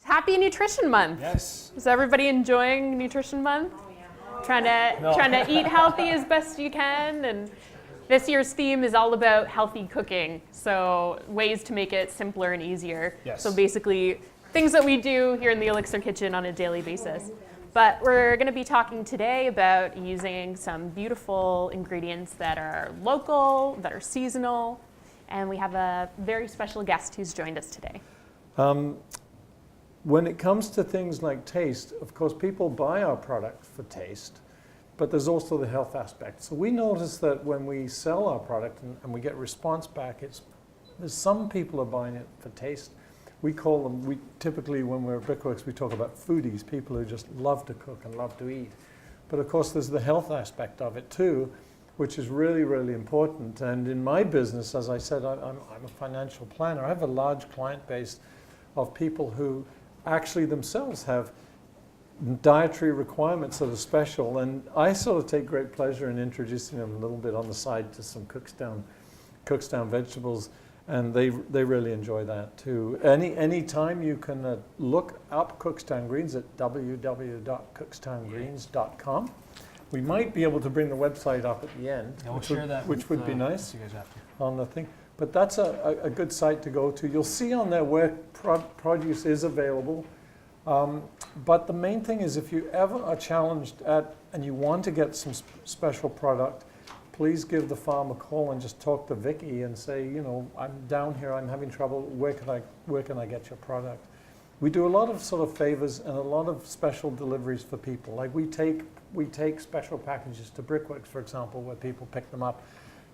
Happy Nutrition Month. Yes. Is everybody enjoying Nutrition Month? Oh, yeah. Trying to eat healthy as best you can. And this year's theme is all about healthy cooking. So ways to make it simpler and easier. Yes. So basically things that we do here in the ELLICSR kitchen on a daily basis. But we're going to be talking today about using some beautiful ingredients that are local, that are seasonal, and we have a very special guest who's joined us today. When it comes to things like taste, of course, people buy our product for taste, but there's also the health aspect. So we notice that when we sell our product and we get response back, there's some people are buying it for taste. We call them, we typically, when we're at Brickworks, we talk about foodies, people who just love to cook and love to eat. But of course, there's the health aspect of it too, which is really, really important. And in my business, as I said, I'm a financial planner. I have a large client base of people who actually themselves have dietary requirements that are special. And I sort of take great pleasure in introducing them a little bit on the side to some Cookstown vegetables. And they really enjoy that too. Any time you can look up Cookstown Greens at www.cookstowngreens.com. We might be able to bring the website up at the end, Yeah, we'll share that which would be nice you guys have to. on the thing. But that's a good site to go to. You'll see on there where produce is available. But the main thing is if you ever are challenged and you want to get some special product, please give the farm a call and just talk to Vicky and say, you know, I'm down here, I'm having trouble, where can I get your product? We do a lot of sort of favors and a lot of special deliveries for people. Like we take special packages to Brickworks, for example, where people pick them up.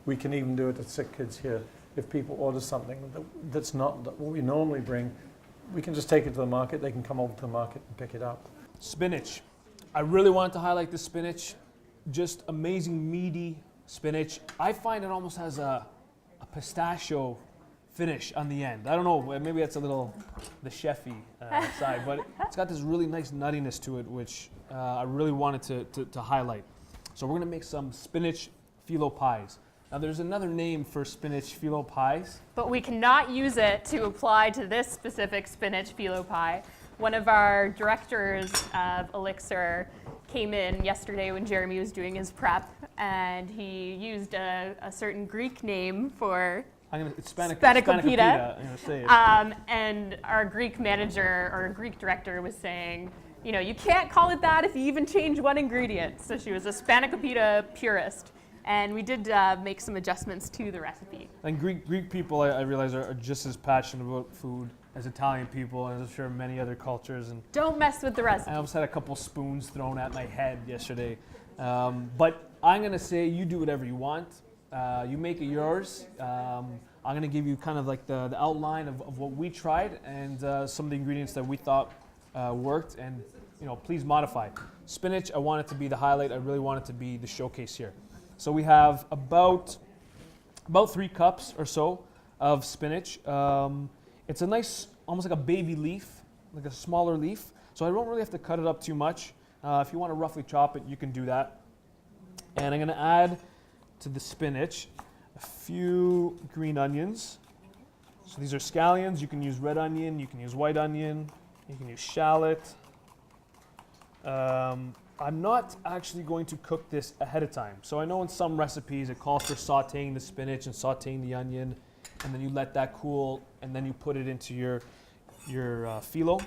We can even do it at Sick Kids here. If people order something that's not what we normally bring, we can just take it to the market. They can come over to the market and pick it up. Spinach. I really wanted to highlight this spinach. Just amazing, meaty spinach. I find it almost has a pistachio finish on the end. I don't know, maybe that's a little the chefy side, but it's got this really nice nuttiness to it, which I really wanted to highlight. So we're gonna make some spinach phyllo pies. Now there's another name for spinach phyllo pies. But we cannot use it to apply to this specific spinach phyllo pie. One of our directors of ELLICSR came in yesterday when Jeremy was doing his prep, and he used a certain Greek name for Spanakopita. I'm gonna say it. And our Greek manager or Greek director was saying, you know, you can't call it that if you even change one ingredient. So she was a Spanakopita purist. And we did make some adjustments to the recipe. And Greek people, I realize, are just as passionate about food as Italian people, and I'm sure many other cultures. And don't mess with the recipe. I almost had a couple spoons thrown at my head yesterday. But I'm going to say you do whatever you want. You make it yours. I'm going to give you kind of like the outline of what we tried and some of the ingredients that we thought worked. And, you know, please modify. Spinach, I want it to be the highlight. I really want it to be the showcase here. So we have about 3 cups or so of spinach. It's a nice, almost like a baby leaf, like a smaller leaf. So I don't really have to cut it up too much. If you want to roughly chop it, you can do that. And I'm going to add to the spinach a few green onions. So these are scallions. You can use red onion, you can use white onion, you can use shallot. I'm not actually going to cook this ahead of time. So I know in some recipes it calls for sauteing the spinach and sauteing the onion, and then you let that cool, and then you put it into your phyllo.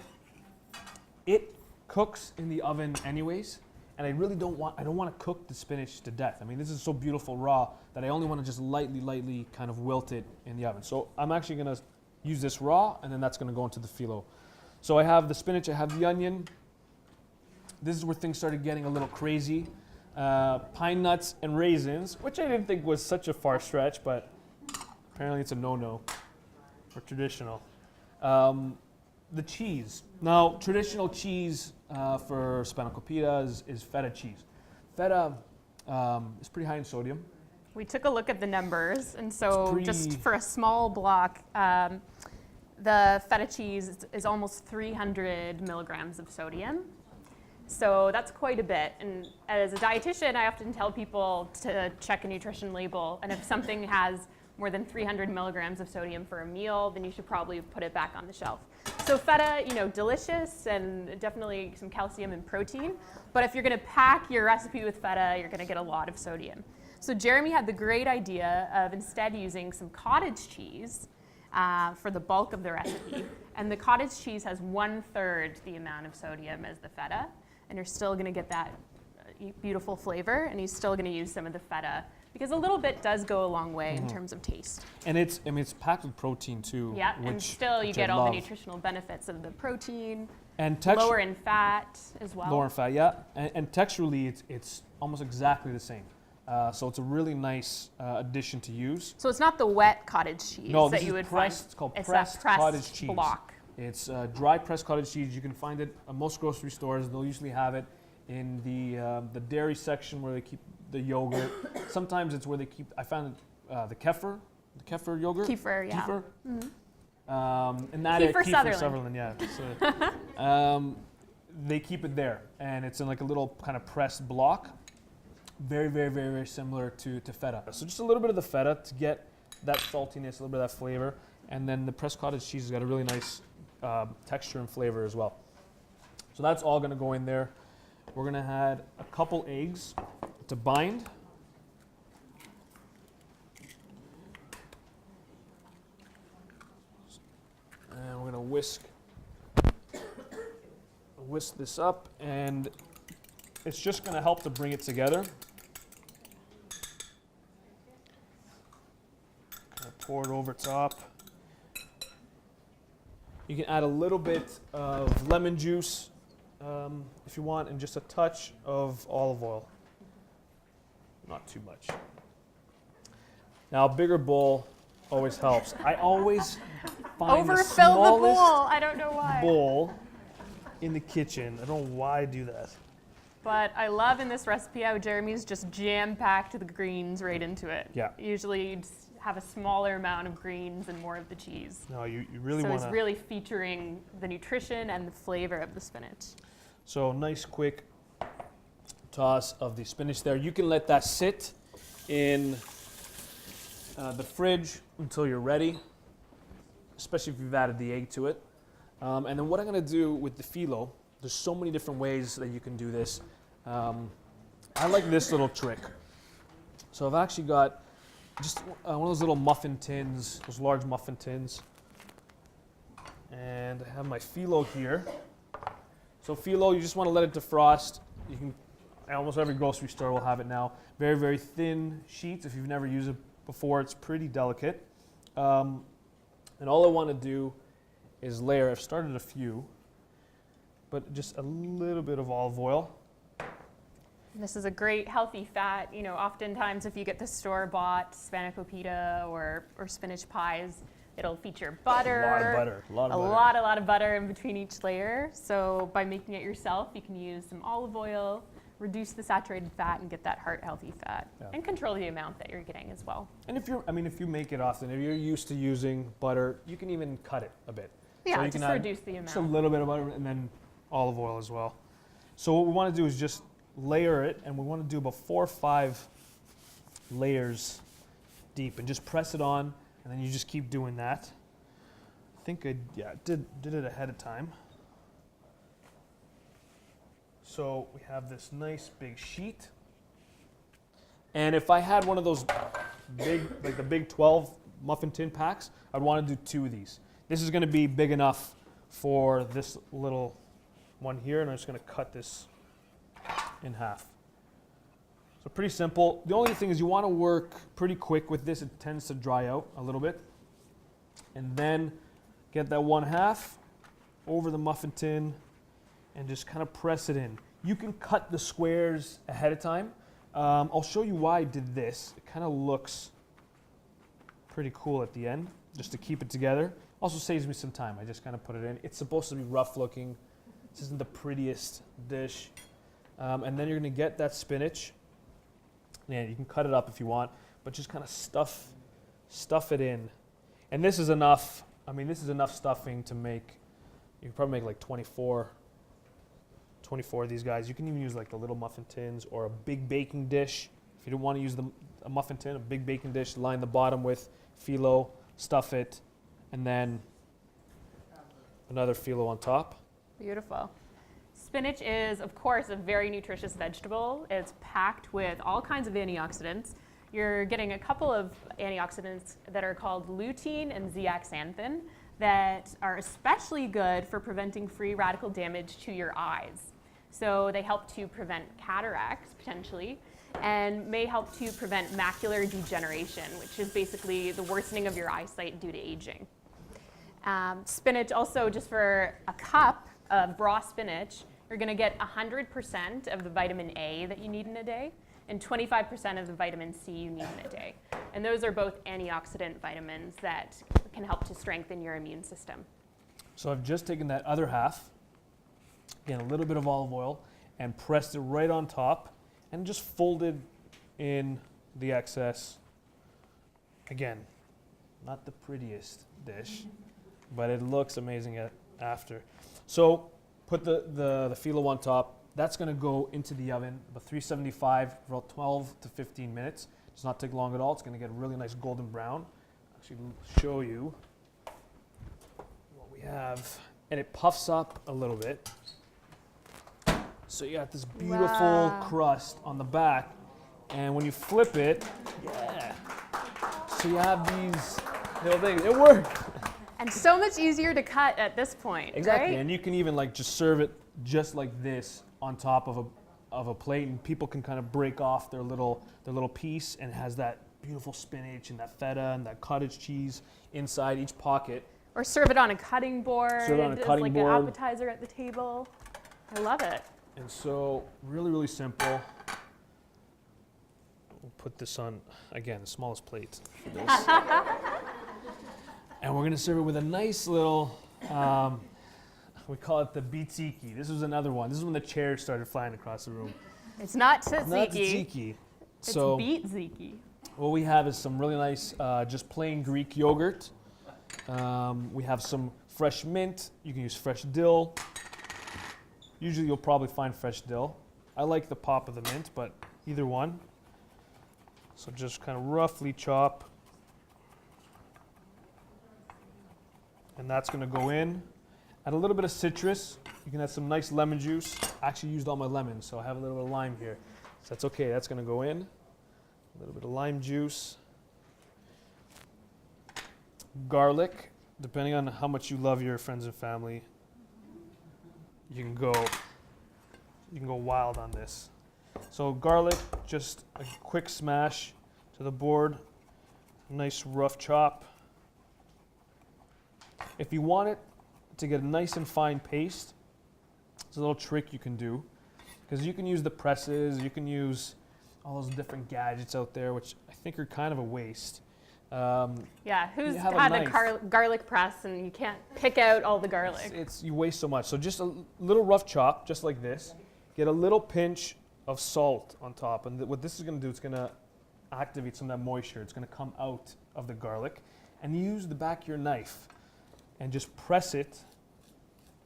It cooks in the oven anyways, and I don't want to cook the spinach to death. I mean, this is so beautiful raw that I only want to just lightly kind of wilt it in the oven. So I'm actually going to use this raw, and then that's going to go into the phyllo. So I have the spinach, I have the onion. This is where things started getting a little crazy. Pine nuts and raisins, which I didn't think was such a far stretch, but apparently it's a no-no for traditional. The cheese. Now, traditional cheese for Spanakopita is feta cheese. Feta is pretty high in sodium. We took a look at the numbers, and so just for a small block, the feta cheese is almost 300 milligrams of sodium. So that's quite a bit. And as a dietitian, I often tell people to check a nutrition label. And if something has more than 300 milligrams of sodium for a meal, then you should probably put it back on the shelf. So feta, you know, delicious and definitely some calcium and protein. But if you're going to pack your recipe with feta, you're going to get a lot of sodium. So Jeremy had the great idea of instead using some cottage cheese for the bulk of the recipe. And the cottage cheese has 1/3 the amount of sodium as the feta. And you're still going to get that beautiful flavor. And he's still going to use some of the feta because a little bit does go a long way in terms of taste. And it's packed with protein too. Yeah, and still you get all the nutritional benefits of the protein. And lower in fat as well. Lower in fat, yeah. And texturally, it's almost exactly the same. So it's a really nice addition to use. So it's not the wet cottage cheese that you would find. It's called pressed cottage cheese. Block. It's dry pressed cottage cheese. You can find it at most grocery stores. They'll usually have it in the dairy section where they keep the yogurt. Sometimes it's where they keep. I found the kefir yogurt. Kefir, yeah. Kefir. Mm-hmm. And that Kefir Sutherland, yeah. So, they keep it there, and it's in like a little kind of pressed block. Very, very, very, very similar to feta. So just a little bit of the feta to get that saltiness, a little bit of that flavor, and then the pressed cottage cheese has got a really nice texture and flavor as well. So that's all going to go in there. We're going to add a couple eggs to bind. And we're going to whisk this up, and it's just going to help to bring it together. Kind of pour it over top. You can add a little bit of lemon juice if you want, and just a touch of olive oil. Not too much. Now, a bigger bowl always helps. I always find overfill the bowl. I don't know why. Bowl in the kitchen. I don't know why I do that. But I love in this recipe how Jeremy's just jam-packed the greens right into it. Yeah. Usually you'd have a smaller amount of greens and more of the cheese. No, you really want to. So it's really featuring the nutrition and the flavor of the spinach. So nice quick toss of the spinach there. You can let that sit in the fridge until you're ready, especially if you've added the egg to it. And then what I'm going to do with the phyllo, there's so many different ways that you can do this. I like this little trick. So I've actually got just one of those little muffin tins, those large muffin tins. And I have my phyllo here. So phyllo, you just want to let it defrost. You can, almost every grocery store will have it now. Very, very thin sheets. If you've never used it before, it's pretty delicate. And all I want to do is layer. I've started a few, but just a little bit of olive oil. This is a great healthy fat. You know, oftentimes if you get the store-bought Spinach Phyllo or spinach pies, it'll feature butter. A lot of butter. A lot of butter in between each layer. So by making it yourself, you can use some olive oil, reduce the saturated fat, and get that heart-healthy fat, and control the amount that you're getting as well. And if you make it often, if you're used to using butter, you can even cut it a bit. Yeah, so you just can reduce the amount. Just a little bit of butter and then olive oil as well. So what we want to do is just layer it, and we want to do about 4 or 5 layers deep, and just press it on, and then you just keep doing that. I think I did it ahead of time. So we have this nice big sheet, and if I had one of those big, like the big 12 muffin tin packs, I'd want to do 2 of these. This is going to be big enough for this little one here, and I'm just going to cut this in half. So pretty simple. The only thing is you want to work pretty quick with this. It tends to dry out a little bit. And then get that 1/2 over the muffin tin and just kind of press it in. You can cut the squares ahead of time. I'll show you why I did this. It kind of looks pretty cool at the end, just to keep it together. Also saves me some time. I just kind of put it in. It's supposed to be rough looking. This isn't the prettiest dish. And then you're going to get that spinach. And you can cut it up if you want, but just kind of stuff it in. And this is enough. I mean, this is enough stuffing to make, you can probably make like 24 of these guys. You can even use like the little muffin tins or a big baking dish. If you don't want to use a muffin tin, a big baking dish, line the bottom with phyllo, stuff it, and then another phyllo on top. Beautiful. Spinach is, of course, a very nutritious vegetable. It's packed with all kinds of antioxidants. You're getting a couple of antioxidants that are called lutein and zeaxanthin that are especially good for preventing free radical damage to your eyes. So they help to prevent cataracts, potentially, and may help to prevent macular degeneration, which is basically the worsening of your eyesight due to aging. Spinach also, just for a cup of raw spinach, you're going to get 100% of the vitamin A that you need in a day and 25% of the vitamin C you need in a day. And those are both antioxidant vitamins that can help to strengthen your immune system. So I've just taken that other half, again, a little bit of olive oil, and pressed it right on top and just folded in the excess. Again, not the prettiest dish, but it looks amazing after. So put the phyllo on top. That's going to go into the oven, about 375 for about 12 to 15 minutes. It does not take long at all. It's going to get really nice golden brown. Actually, show you what we have. And it puffs up a little bit. So you got this beautiful crust on the back. And when you flip it, so you have these little things. It worked. And so much easier to cut at this point, Exactly, right? and you can even like just serve it just like this on top of a plate, and people can kind of break off their little piece, and it has that beautiful spinach and that feta and that cottage cheese inside each pocket. Or serve it on a cutting board. Serve it on a cutting board. Like an appetizer at the table. I love it. And so, really, really simple. We'll put this on, again, the smallest plate for this. And we're gonna serve it with a nice little, we call it the Beetziki. This was another one. This is when the chairs started flying across the room. It's not tzatziki. Not tzatziki. It's So Beetziki. what we have is some really nice, just plain Greek yogurt. We have some fresh mint. You can use fresh dill. Usually you'll probably find fresh dill. I like the pop of the mint, but either one. So just kind of roughly chop. And that's going to go in. Add a little bit of citrus. You can add some nice lemon juice. I actually used all my lemons, so I have a little bit of lime here. So that's okay. That's going to go in. A little bit of lime juice. Garlic, depending on how much you love your friends and family, you can go wild on this. So garlic, just a quick smash to the board. Nice rough chop. If you want it to get a nice and fine paste, there's a little trick you can do. Because you can use the presses, you can use all those different gadgets out there, which I think are kind of a waste. Yeah, who's You have a had a knife. garlic press and you can't pick out all the garlic? You waste so much. So just a little rough chop, just like this. Get a little pinch of salt on top. And what this is going to do, it's going to activate some of that moisture. It's going to come out of the garlic. And use the back of your knife and just press it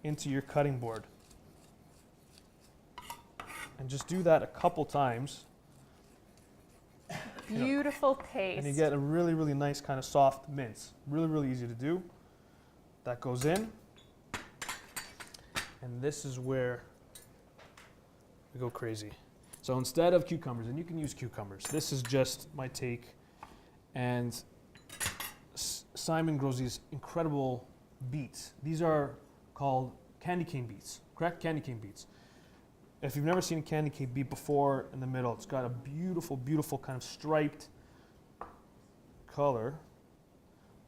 into your cutting board. And just do that a couple times. Beautiful paste. And you get a really, really nice kind of soft mince. Really, really easy to do. That goes in. And this is where we go crazy. So instead of cucumbers, and you can use cucumbers, this is just my take. And Simon grows these incredible beets. These are called candy cane beets, correct? Candy cane beets. If you've never seen a candy cane beet before, in the middle, it's got a beautiful, beautiful kind of striped color.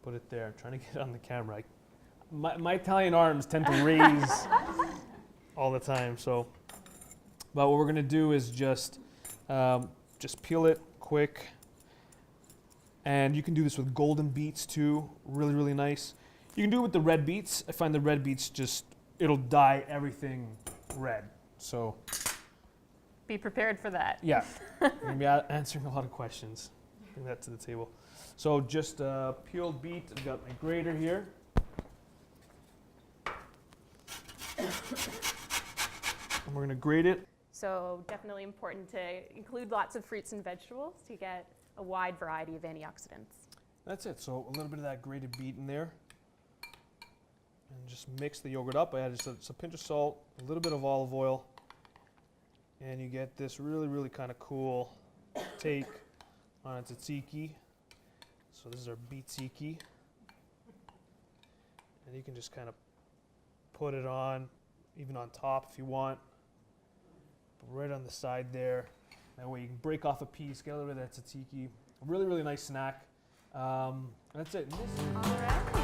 Put it there. I'm trying to get it on the camera. My Italian arms tend to raise all the time. So, but what we're going to do is just peel it quick. And you can do this with golden beets too. Really, really nice. You can do it with the red beets. I find the red beets it'll dye everything red. So be prepared for that. Yeah, I'm going to be answering a lot of questions. Bring that to the table. So just peeled beet. I've got my grater here. And we're going to grate it. So definitely important to include lots of fruits and vegetables to get a wide variety of antioxidants. That's it. So a little bit of that grated beet in there. And just mix the yogurt up. I added just a pinch of salt, a little bit of olive oil, and you get this really, really kind of cool take on a tzatziki. So this is our Beetziki. And you can just kind of put it on, even on top if you want, but right on the side there. That way you can break off a piece, get a little bit of that tzatziki. A really, really nice snack. That's it. All right.